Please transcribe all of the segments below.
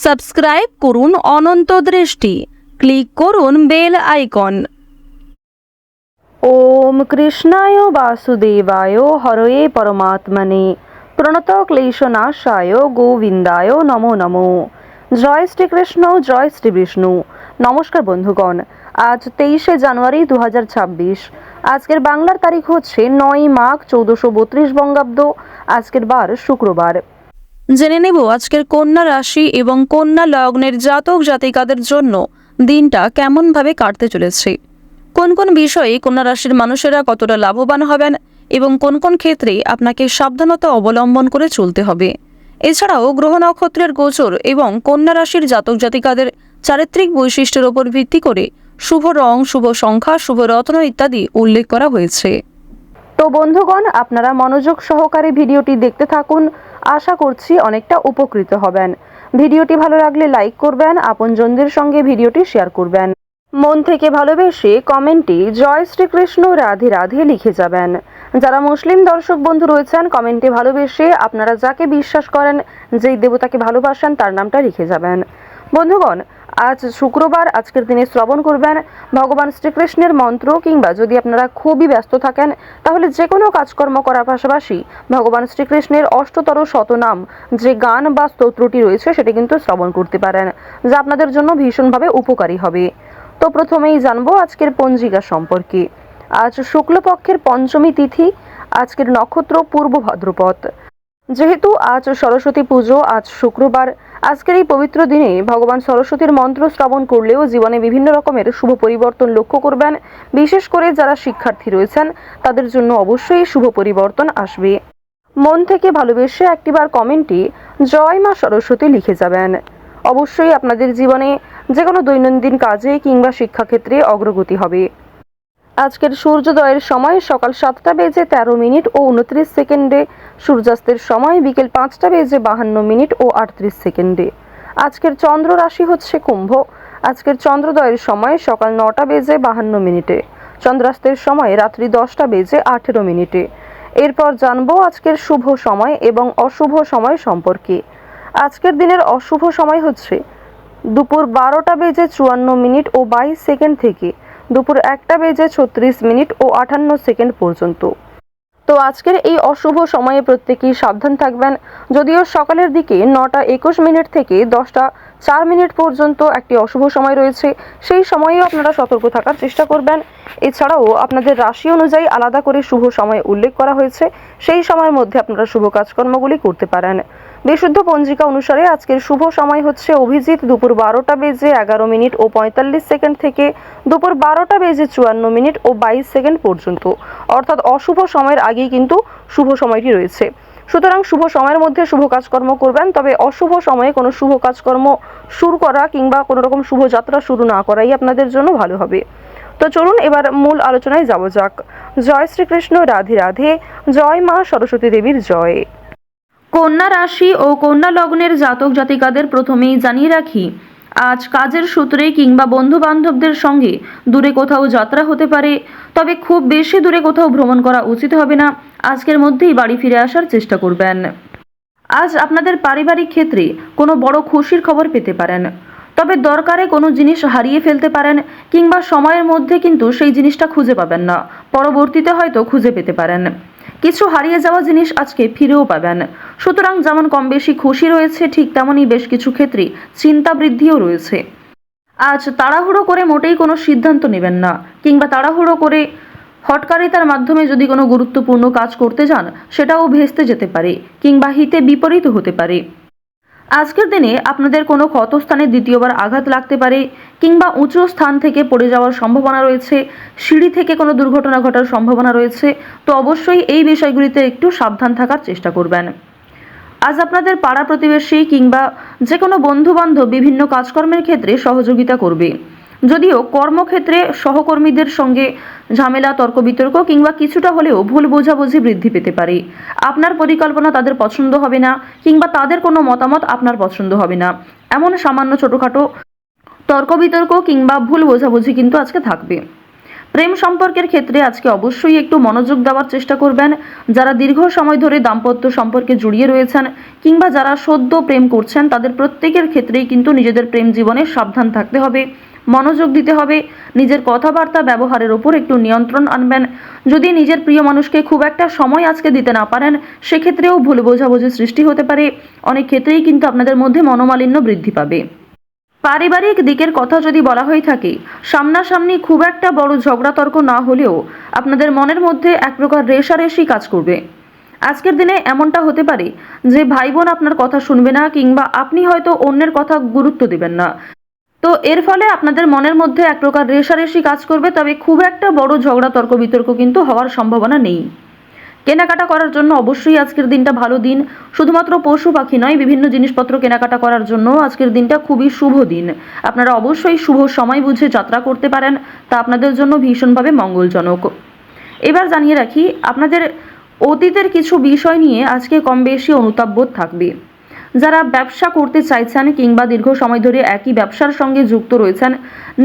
Subscribe করুন অনন্ত দৃষ্টি, click করুন বেল আইকন। ওম কৃষ্ণায় বাসুদেবায় হরয়ে পরমাত্মনে প্রণত ক্লেশনাশায় গোবিন্দায় নমো নমো। জয় শ্রীকৃষ্ণ, জয় শ্রী বিষ্ণু। নমস্কার বন্ধুগণ, আজ 23শে জানুয়ারি 2026। আজকের বাংলার তারিখ হচ্ছে 9 মাঘ 1432 বঙ্গাব্দ। আজকের বার শুক্রবার। জেনে নেব আজকের কন্যা রাশি এবং কন্যা লগ্নের জাতক জাতিকাদের জন্য দিনটা কেমনভাবে কাটতে চলেছে, কোন কোন বিষয়ে কন্যা রাশির মানুষেরা কতটা লাভবান হবেন এবং কোন কোন ক্ষেত্রে আপনাকে সাবধানতা অবলম্বন করে চলতে হবে। এছাড়াও গ্রহ নক্ষত্রের গোচর এবং কন্যা রাশির জাতক জাতিকাদের চারিত্রিক বৈশিষ্ট্যের উপর ভিত্তি করে শুভ রং, শুভ সংখ্যা, শুভ রত্ন ইত্যাদি উল্লেখ করা হয়েছে। তো বন্ধুগণ, আপনারা মনোযোগ সহকারে ভিডিওটি দেখতে থাকুন। আশা করছি অনেকটা উপকৃত হবেন। ভিডিওটি ভালো লাগলে লাইক করবেন, আপনজনদের সঙ্গে ভিডিওটি শেয়ার করবেন। মন থেকে ভালোবেসে কমেন্টে জয় শ্রীকৃষ্ণ রাধে রাধে লিখে যাবেন। যারা মুসলিম দর্শক বন্ধু রয়েছেন, কমেন্টে ভালোবেসে আপনারা যাকে বিশ্বাস করেন, যেই দেবতাকে ভালোবাসেন, তার নামটা লিখে যাবেন। বন্ধুগণ, আজ শুক্রবার, আজকের দিনে শ্রবণ করবেন ভগবান শ্রীকৃষ্ণের মন্ত্র, কিংবা যদি আপনারা খুবই ব্যস্ত থাকেন তাহলে যে কোনো কাজকর্ম করার পাশাপাশি ভগবান শ্রীকৃষ্ণের অষ্টতর শতনাম যে গান বা স্তোত্রটি রয়েছে সেটি কিন্তু শ্রবণ করতে পারেন, যা আপনাদের জন্য ভীষণভাবে উপকারী হবে। তো প্রথমেই জানবো আজকের পঞ্জিকা সম্পর্কে। আজ শুক্লপক্ষের পঞ্চমী তিথি, আজকের নক্ষত্র পূর্ব ভাদ্রপদ। যেহেতু আজ সরস্বতী পুজো, আজ শুক্রবার, আজকের এই পবিত্র দিনে ভগবান সরস্বতীর মন্ত্র শ্রবণ করলেও জীবনে বিভিন্ন রকমের শুভ পরিবর্তন লক্ষ্য করবেন। বিশেষ করে যারা শিক্ষার্থী রয়েছেন তাদের জন্য অবশ্যই শুভ পরিবর্তন আসবে। মন থেকে ভালোবেসে একটিবার কমেন্টে জয় মা সরস্বতী লিখে যাবেন। অবশ্যই আপনাদের জীবনে যে কোনো দৈনন্দিন কাজে কিংবা শিক্ষাক্ষেত্রে অগ্রগতি হবে। আজকের সূর্যোদয়ের সময় সকাল 7টা বেজে 13 মিনিট ও 29 সেকেন্ডে, সূর্যাস্তের সময় বিকেল 5টা বেজে 52 মিনিট ও 38 সেকেন্ডে। আজকের চন্দ্র রাশি হচ্ছে কুম্ভ। আজকের চন্দ্রোদয়ের সময় সকাল 9টা বেজে 52 মিনিটে, চন্দ্রাস্তের সময় রাত্রি 10টা বেজে 18 মিনিটে। এরপর জানবো আজকের শুভ সময় এবং অশুভ সময় সম্পর্কে। আজকের দিনের অশুভ সময় হচ্ছে দুপুর 12টা বেজে 54 মিনিট ও 22 সেকেন্ড থেকে দুপুর 1টা বেজে 36 মিনিট ও 58 সেকেন্ড পর্যন্ত। তো আজকের এই অশুভ সময়ে প্রত্যেকেই সাবধান থাকবেন। যদিও সকালের দিকে 9টা 21 মিনিট থেকে 10টা 4 মিনিট পর্যন্ত একটি অশুভ সময় রয়েছে, সেই সময়েও আপনারা সতর্ক থাকার চেষ্টা করবেন। এছাড়াও আপনাদের রাশি অনুযায়ী আলাদা করে শুভ সময় উল্লেখ করা হয়েছে, সেই সময়ের মধ্যে আপনারা শুভ কাজকর্মগুলি করতে পারেন। বিশুদ্ধ পঞ্জিকা অনুসারে আজকের শুভ সময় হচ্ছে অভিজিৎ দুপুর 12টা বেজে 11 মিনিট ও 45 সেকেন্ড থেকে দুপুর 12টা বেজে 54 মিনিট ও 22 সেকেন্ড পর্যন্ত। অর্থাৎ অশুভ সময়ের আগেই কিন্তু শুভ সময়টি রয়েছে। সুতরাং শুভ সময়ের মধ্যে শুভ কাজকর্ম করবেন, তবে অশুভ সময়ে কোনো শুভ কাজকর্ম শুরু করা কিংবা কোনো রকম শুভ যাত্রা শুরু না করাই আপনাদের জন্য ভালো হবে। তো চলুন এবার মূল আলোচনায় যাওয়া যাক। জয় শ্রীকৃষ্ণ, রাধে রাধে, জয় মা সরস্বতী দেবীর জয়। কন্যা রাশি ও কন্যা লগ্নের জাতক জাতিকাদের প্রথমেই জানিয়ে রাখি, আজ কাজের সূত্রে কিংবা বন্ধু বান্ধবদের সঙ্গে দূরে কোথাও যাত্রা হতে পারে, তবে খুব বেশি দূরে কোথাও ভ্রমণ করা উচিত হবে না। আজকের মধ্যেই বাড়ি ফিরে আসার চেষ্টা করবেন। আজ আপনাদের পারিবারিক ক্ষেত্রে কোনো বড় খুশির খবর পেতে পারেন, তবে দরকারে কোনো জিনিস হারিয়ে ফেলতে পারেন, কিংবা সময়ের মধ্যে কিন্তু সেই জিনিসটা খুঁজে পাবেন না, পরবর্তীতে হয়তো খুঁজে পেতে পারেন। কিছু হারিয়ে যাওয়া জিনিস আজকে ফিরেও পাবেন। সুতরাং যেমন কম বেশি খুশি রয়েছে, ঠিক তেমনই বেশ কিছু ক্ষেত্রে চিন্তা বৃদ্ধিও রয়েছে। আজ তাড়াহুড়ো করে মোটেই কোনো সিদ্ধান্ত নেবেন না, কিংবা তাড়াহুড়ো করে হঠকারিতার মাধ্যমে যদি কোনো গুরুত্বপূর্ণ কাজ করতে যান সেটাও ভেস্তে যেতে পারে, কিংবা হিতে বিপরীত হতে পারে। আজকের দিনে আপনাদের কোনো ক্ষতস্থানে দ্বিতীয়বার আঘাত লাগতে পারে, কিংবা উঁচু স্থান থেকে পড়ে যাওয়ার সম্ভাবনা রয়েছে, সিঁড়ি থেকে কোনো দুর্ঘটনা ঘটার সম্ভাবনা রয়েছে। তো অবশ্যই এই বিষয়গুলিতে একটু সাবধান থাকার চেষ্টা করবেন। আজ আপনাদের পাড়া প্রতিবেশী কিংবা যে কোনো বন্ধুবান্ধব বিভিন্ন কাজকর্মের ক্ষেত্রে সহযোগিতা করবে। যদিও কর্মক্ষেত্রে সহকর্মীদের সঙ্গে ঝামেলা, তর্ক বিতর্ক কিংবা কিছুটা হলেও ভুল বোঝাবুঝি বৃদ্ধি পেতে পারে। আপনার পরিকল্পনা তাদের পছন্দ হবে না, কিংবা তাদের কোনো মতামত আপনার পছন্দ হবে না। এমন সামান্য ছোটোখাটো তর্ক বিতর্ক কিংবা ভুল বোঝাবুঝি কিন্তু আজকে থাকবে। প্রেম সম্পর্কের ক্ষেত্রে আজকে অবশ্যই একটু মনোযোগ দেওয়ার চেষ্টা করবেন। যারা দীর্ঘ সময় ধরে দাম্পত্য সম্পর্কে জড়িয়ে রয়েছেন কিংবা যারা সদ্য প্রেম করছেন, তাদের প্রত্যেকের ক্ষেত্রেই কিন্তু নিজেদের প্রেম জীবনে সাবধান থাকতে হবে, মনোযোগ দিতে হবে, নিজের কথাবার্তা ব্যবহারের ওপর একটু নিয়ন্ত্রণ আনবেন। যদি নিজের প্রিয় মানুষকে খুব একটা সময় আজকে দিতে না পারেন, সেক্ষেত্রেও ভুল বোঝাবুঝি সৃষ্টি হতে পারে। অনেক ক্ষেত্রেই কিন্তু আপনাদের মধ্যে মনোমালিন্য বৃদ্ধি পাবে। পারিবারিক দিকের কথা যদি বলা হয়ে থাকে, সামনাসামনি খুব একটা বড় ঝগড়া তর্ক না হলেও আপনাদের মনের মধ্যে এক প্রকার রেষারেষি কাজ করবে। আজকের দিনে এমনটা হতে পারে যে ভাই বোন আপনার কথা শুনবে না কিংবা আপনি হয়তো অন্যের কথা গুরুত্ব দেবেন না। তো এর ফলে আপনাদের মনের মধ্যে এক প্রকার রেষারেষি কাজ করবে, তবে খুব একটা বড় ঝগড়া তর্ক বিতর্ক কিন্তু হওয়ার সম্ভাবনা নেই। কেনাকাটা করার জন্য অবশ্যই আজকের দিনটা ভালো দিন। শুধুমাত্র পশু পাখি নয়, বিভিন্ন জিনিসপত্র কেনাকাটা করার জন্য আজকের দিনটা খুবই শুভ দিন। আপনারা অবশ্যই শুভ সময় বুঝে যাত্রা করতে পারেন, তা আপনাদের জন্য ভীষণভাবে মঙ্গলজনক। এবার জানিয়ে রাখি, আপনাদের অতীতের কিছু বিষয় নিয়ে আজকে কম বেশি অনুতাপবোধ থাকবে। যারা ব্যবসা করতে চাইছেন কিংবা দীর্ঘ সময় ধরে একই ব্যবসার সঙ্গে যুক্ত রয়েছেন,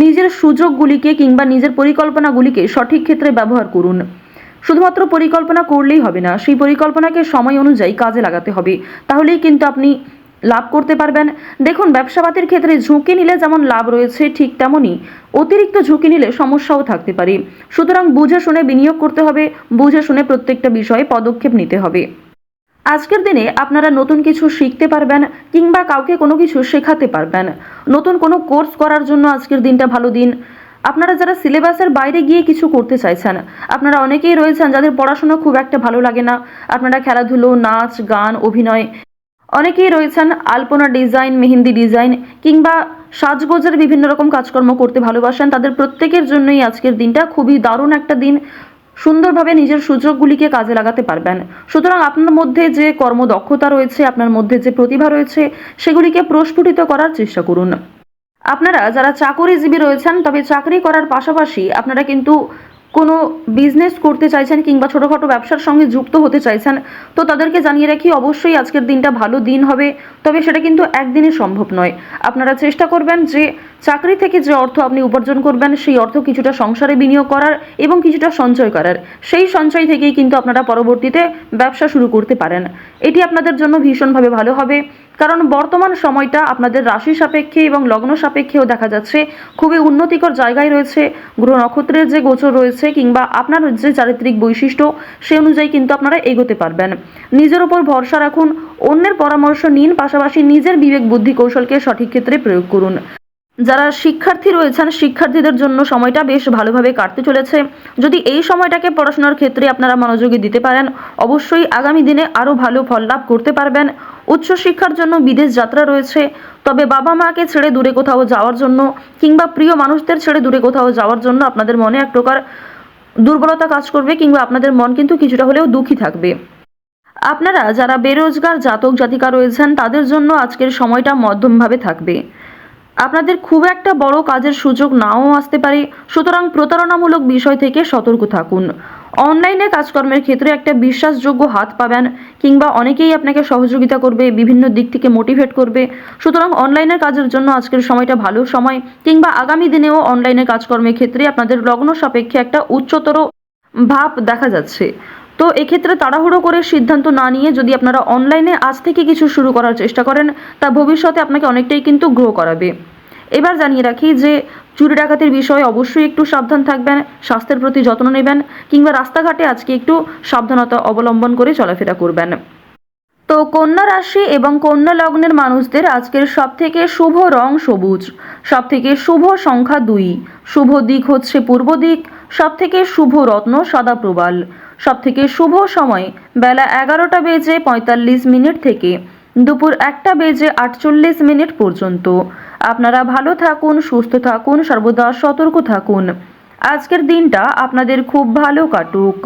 নিজের সুযোগগুলিকে কিংবা নিজের পরিকল্পনাগুলিকে সঠিক ক্ষেত্রে ব্যবহার করুন। শুধুমাত্র পরিকল্পনা করলেই হবে না, সেই পরিকল্পনাকে সময় অনুযায়ী কাজে লাগাতে হবে, তাহলেই কিন্তু আপনি লাভ করতে পারবেন। দেখুন, ব্যবসাপাতির ক্ষেত্রে ঝুঁকি নিলে যেমন লাভ রয়েছে, ঠিক তেমনই অতিরিক্ত ঝুঁকি নিলে সমস্যাও থাকতে পারে। সুতরাং বুঝে শুনে বিনিয়োগ করতে হবে, বুঝে শুনে প্রত্যেকটা বিষয়ে পদক্ষেপ নিতে হবে। আজকের দিনে আপনারা নতুন কিছু শিখতে পারবেন কিংবা কাউকে কোনো কিছু শেখাতে পারবেন। নতুন কোনো কোর্স করার জন্য আজকের দিনটা ভালো দিন। আপনারা যারা সিলেবাসের বাইরে গিয়ে কিছু করতে চাইছেন, আপনারা অনেকেই রয়েছেন যাদের পড়াশোনা খুব একটা ভালো লাগে না, আপনারা খেলাধুলো, নাচ, গান, অভিনয়, অনেকেই রয়েছেন আলপনা ডিজাইন, মেহেন্দি ডিজাইন কিংবা সাজগোজের বিভিন্ন রকম কাজকর্ম করতে ভালোবাসেন, তাদের প্রত্যেকের জন্যই আজকের দিনটা খুবই দারুণ একটা দিন। সুন্দরভাবে নিজের সুযোগগুলিকে কাজে লাগাতে পারবেন। সুতরাং আপনার মধ্যে যে কর্মদক্ষতা রয়েছে, আপনার মধ্যে যে প্রতিভা রয়েছে, সেগুলিকে প্রস্ফুটিত করার চেষ্টা করুন। আপনারা যারা চাকরিজীবী রয়েছেন, তবে চাকরি করার পাশাপাশি আপনারা কিন্তু কোনো বিজনেস করতে চাইছেন কিংবা ছোটোখাটো ব্যবসার সঙ্গে যুক্ত হতে চাইছেন, তো তাদেরকে জানিয়ে রাখি অবশ্যই আজকের দিনটা ভালো দিন হবে, তবে সেটা কিন্তু একদিনে সম্ভব নয়। আপনারা চেষ্টা করবেন যে চাকরি থেকে যে অর্থ আপনি উপার্জন করবেন, সেই অর্থ কিছুটা সংসারে বিনিয়োগ করার এবং কিছুটা সঞ্চয় করার। সেই সঞ্চয় থেকেই কিন্তু আপনারা পরবর্তীতে ব্যবসা শুরু করতে পারেন। এটি আপনাদের জন্য ভীষণভাবে ভালো হবে, কারণ বর্তমান সময়টা আপনাদের রাশি সাপেক্ষে এবং লগ্ন সাপেক্ষেও দেখা যাচ্ছে খুবই উন্নতিকর জায়গায় রয়েছে। গ্রহ নক্ষত্রের যে গোচর রয়েছে কিংবা আপনার যে চারিত্রিক বৈশিষ্ট্য, সে অনুযায়ী কিন্তু আপনারা এগোতে পারবেন। নিজের উপর ভরসা রাখুন, অন্যের পরামর্শ নিন, পাশাপাশি নিজের বিবেক বুদ্ধি কৌশলকে সঠিক ক্ষেত্রে প্রয়োগ করুন। যারা শিক্ষার্থী রয়েছেন, শিক্ষার্থীদের জন্য সময়টা বেশ ভালোভাবে কাটতে চলেছে। যদি এই সময়টাকে পড়াশোনার ক্ষেত্রে আপনারা মনোযোগী দিতে পারেন, অবশ্যই আগামী দিনে আরও ভালো ফল লাভ করতে পারবেন। উচ্চশিক্ষার জন্য বিদেশ যাত্রা রয়েছে, তবে বাবা মাকে ছেড়ে দূরে কোথাও যাওয়ার জন্য কিংবা প্রিয় মানুষদের ছেড়ে দূরে কোথাও যাওয়ার জন্য আপনাদের মনে এক প্রকার দুর্বলতা কাজ করবে কিংবা আপনাদের মন কিন্তু কিছুটা হলেও দুঃখী থাকবে। আপনারা যারা বেরোজগার জাতক জাতিকা রয়েছেন, তাদের জন্য আজকের সময়টা মধ্যমভাবে থাকবে। আপনাদের খুব একটা বড় কাজের সুযোগ নাও আসতে পারে, সুতরাং প্রতারণামূলক বিষয় থেকে সতর্ক থাকুন। অনলাইনে কাজকর্মের ক্ষেত্রে একটা বিশ্বাসযোগ্য হাত পাবেন কিংবা অনেকেই আপনাকে সহযোগিতা করবে, বিভিন্ন দিক থেকে মোটিভেট করবে। সুতরাং অনলাইনের কাজের জন্য আজকের সময়টা ভালো সময়, কিংবা আগামী দিনেও অনলাইনের কাজকর্মের ক্ষেত্রে আপনাদের লগ্ন সাপেক্ষে একটা উচ্চতর ভাব দেখা যাচ্ছে। তো এক্ষেত্রে তাড়াহুড়ো করে সিদ্ধান্ত না নিয়ে যদি আপনারা অনলাইনে আজ থেকে কিছু শুরু করার চেষ্টা করেন, তা ভবিষ্যতে আপনাকে অনেকটাই কিন্তু গ্রো করাবে। এবার জানিয়ে রাখি যে চুরি ডাকাতির বিষয়ে অবশ্যই একটু সাবধান থাকবেন, স্বাস্থ্যের প্রতি যত্ন নেবেন কিংবা রাস্তাঘাটে আজকে একটু সাবধানতা অবলম্বন করে চলাফেরা করবেন। তো কন্যা রাশি এবং কন্যা লগ্নের মানুষদের আজকের সবথেকে শুভ রং সবুজ, সবথেকে শুভ সংখ্যা 2, শুভ দিক হচ্ছে পূর্ব দিক, সবথেকে শুভ রত্ন সাদা প্রবাল, সবথেকে শুভ সময় বেলা 11:45 থেকে দুপুর 1:48 পর্যন্ত। আপনারা ভালো থাকুন, সুস্থ থাকুন, সর্বদা সতর্ক থাকুন। আজকের দিনটা আপনাদের খুব ভালো কাটুক।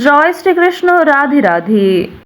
জয় শ্রীকৃষ্ণ। রাধে রাধে।